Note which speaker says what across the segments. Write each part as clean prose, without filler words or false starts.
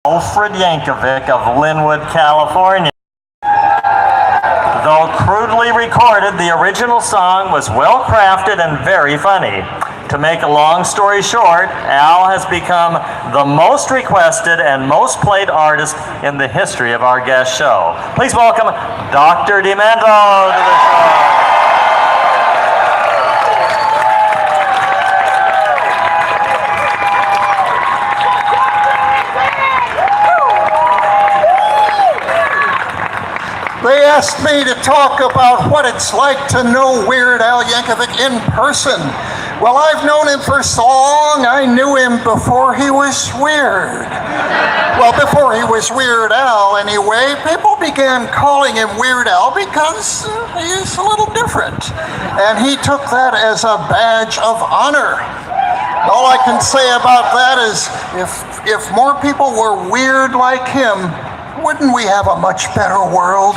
Speaker 1: Alfred Yankovic of Linwood, California. Though crudely recorded, the original song was well crafted and very funny. To make a long story short, Al has become the most requested and most played artist in the history of our guest show. Please welcome Dr. Demento to the show.
Speaker 2: They asked me to talk about what it's like to know Weird Al Yankovic in person. Well, I've known him for so long, I knew him before he was weird. Well, before he was Weird Al, anyway, people began calling him Weird Al because he's a little different. And he took that as a badge of honor. All I can say about that is if more people were weird like him, wouldn't we have a much better world?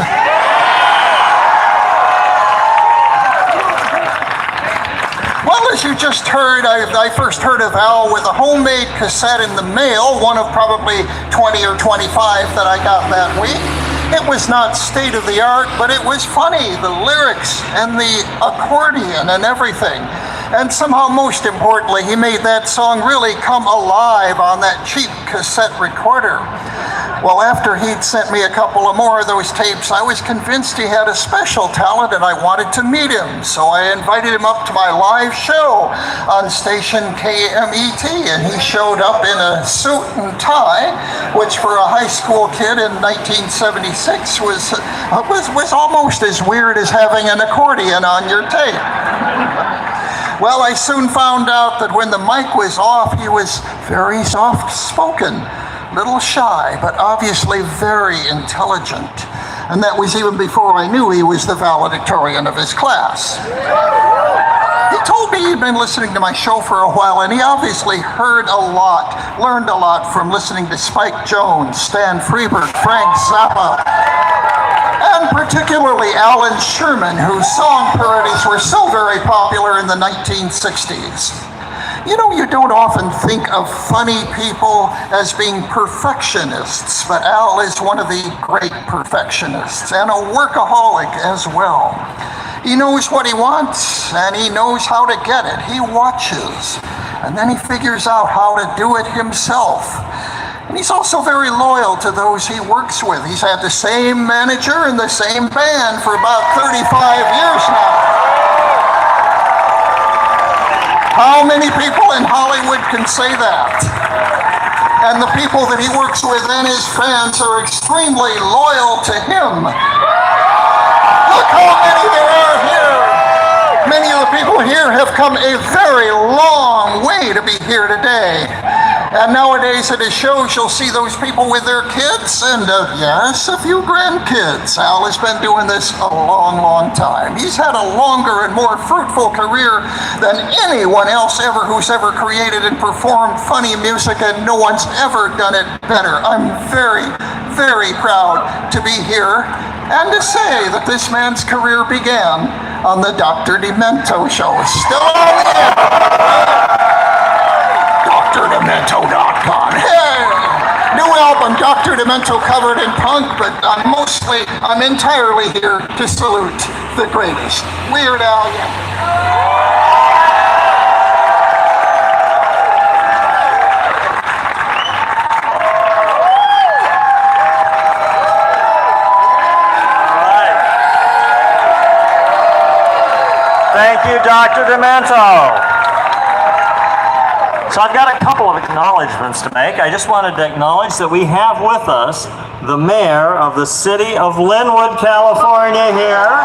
Speaker 2: Well, as you just heard, I first heard of Al with a homemade cassette in the mail, one of probably 20 or 25 that I got that week. It was not state of the art, but it was funny, the lyrics and the accordion and everything. And somehow, most importantly, he made that song really come alive on that cheap cassette recorder. Well, after he'd sent me a couple of more of those tapes, I was convinced he had a special talent and I wanted to meet him. So I invited him up to my live show on station KMET, and he showed up in a suit and tie, which for a high school kid in 1976 was almost as weird as having an accordion on your tape. Well, I soon found out that when the mic was off, he was very soft-spoken. Little shy, but obviously very intelligent. And that was even before I knew he was the valedictorian of his class. He told me he'd been listening to my show for a while, and he obviously heard a lot, learned a lot from listening to Spike Jones, Stan Freberg, Frank Zappa, and particularly Alan Sherman, whose song parodies were so very popular in the 1960s. You know, you don't often think of funny people as being perfectionists, but Al is one of the great perfectionists and a workaholic as well. He knows what he wants and he knows how to get it. He watches and then he figures out how to do it himself. And he's also very loyal to those he works with. He's had the same manager and the same band for about 35 years now. How many people in Hollywood can say that? And the people that he works with and his fans are extremely loyal to him. Look how many there are here. Many of the people here have come a very long way to be here today. And nowadays at his shows, you'll see those people with their kids and, yes, a few grandkids. Al has been doing this a long, long time. He's had a longer and more fruitful career than anyone else who's ever created and performed funny music, and no one's ever done it better. I'm very, very proud to be here and to say that this man's career began on the Dr. Demento show. Still on the air. DrDemento.com. Hey! New album, Dr. Demento, covered in punk, but I'm entirely here to salute the greatest, Weird Al Yankovic.
Speaker 1: Thank you, Dr. Demento. So I've got a couple of acknowledgments to make. I just wanted to acknowledge that we have with us the mayor of the city of Linwood, California here.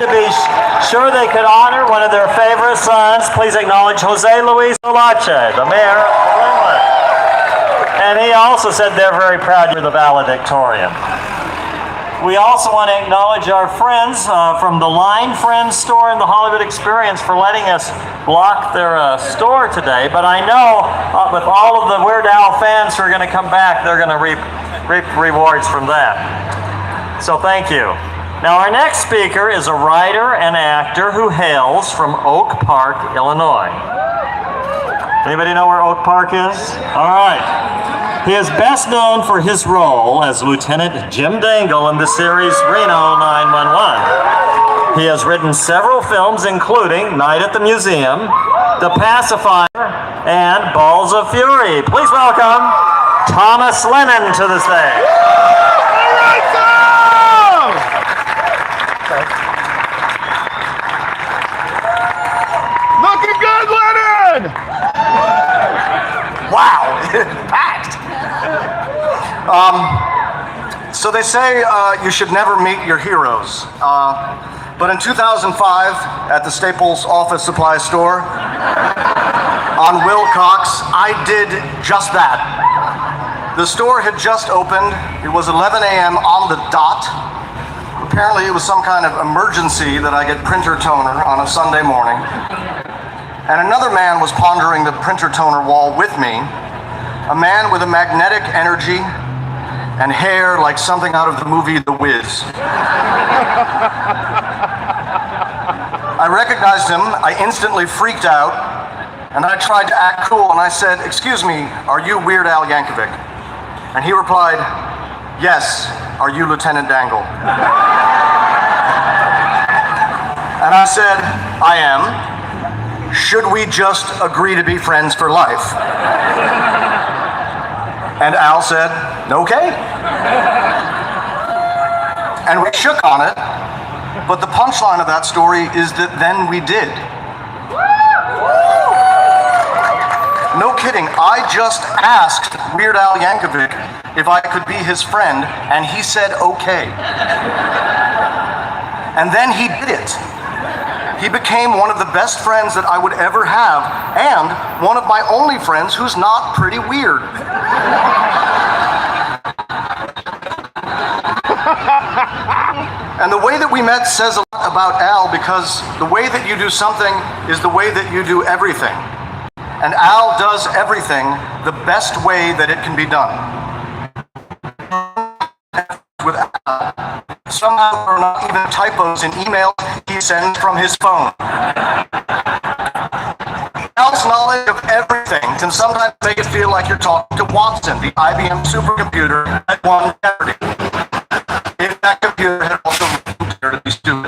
Speaker 1: To be sure they could honor one of their favorite sons, please acknowledge Jose Luis Olache, the mayor of Linwood. And he also said they're very proud you're the valedictorian. We also want to acknowledge our friends from the Line Friends store and the Hollywood Experience for letting us block their store today. But I know with all of the Weird Al fans who are going to come back, they're going to reap rewards from that. So thank you. Now our next speaker is a writer and actor who hails from Oak Park, Illinois. Anybody know where Oak Park is? All right. He is best known for his role as Lieutenant Jim Dangle in the series Reno 911. He has written several films, including Night at the Museum, The Pacifier, and Balls of Fury. Please welcome Thomas Lennon to the stage.
Speaker 3: All right, Tom! Looking good, Lennon!
Speaker 4: Wow, packed. So they say you should never meet your heroes. But in 2005, at the Staples office supply store on Wilcox, I did just that. The store had just opened. It was 11 a.m. on the dot. Apparently it was some kind of emergency that I get printer toner on a Sunday morning. And another man was pondering the printer toner wall with me, a man with a magnetic energy and hair like something out of the movie The Wiz. I recognized him, I instantly freaked out, and I tried to act cool, and I said, "Excuse me, are you Weird Al Yankovic?" And he replied, "Yes, are you Lieutenant Dangle?" And I said, "I am. Should we just agree to be friends for life?" And Al said, "Okay." And we shook on it, but the punchline of that story is that then we did. No kidding, I just asked Weird Al Yankovic if I could be his friend, and he said okay. And then he did it. He became one of the best friends that I would ever have, and one of my only friends who's not pretty weird. And the way that we met says a lot about Al, because the way that you do something is the way that you do everything. And Al does everything the best way that it can be done. With Al, somehow there are not even typos in emails he sends from his phone. Al's knowledge of everything can sometimes make it feel like you're talking to Watson, the IBM supercomputer that won Jeopardy. If that computer had also been to be stupid.